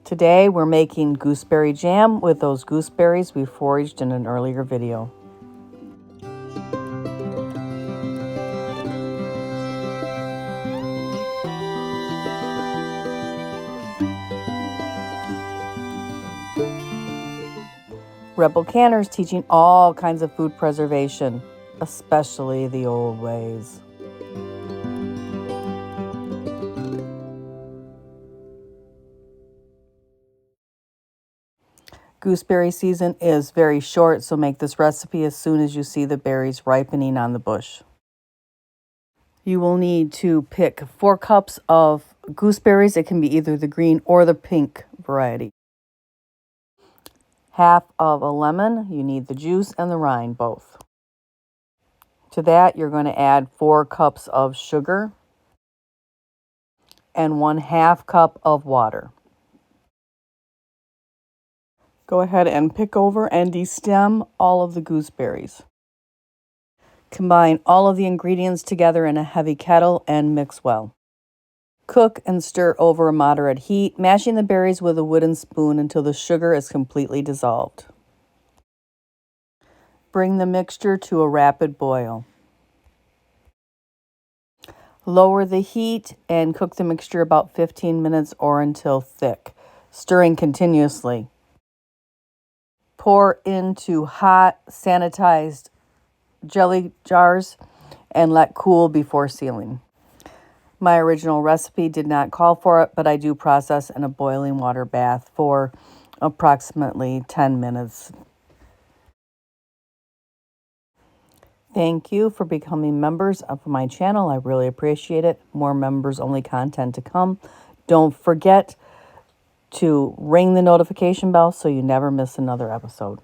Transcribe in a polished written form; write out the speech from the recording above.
Today we're making gooseberry jam with those gooseberries we foraged in an earlier video. Rebel Canner's teaching all kinds of food preservation, especially the old ways. Gooseberry season is very short, so make this recipe as soon as you see the berries ripening on the bush. You will need to pick 4 cups of gooseberries. It can be either the green or the pink variety. Half of a lemon. You need the juice and the rind both. To that, you're going to add 4 cups of sugar and 1/2 cup of water. Go ahead and pick over and destem all of the gooseberries. Combine all of the ingredients together in a heavy kettle and mix well. Cook and stir over a moderate heat, mashing the berries with a wooden spoon until the sugar is completely dissolved. Bring the mixture to a rapid boil. Lower the heat and cook the mixture about 15 minutes or until thick, stirring continuously. Pour into hot, sanitized jelly jars and let cool before sealing. My original recipe did not call for it, but I do process in a boiling water bath for approximately 10 minutes. Thank you for becoming members of my channel. I really appreciate it. More members-only content to come. Don't forget to ring the notification bell so you never miss another episode.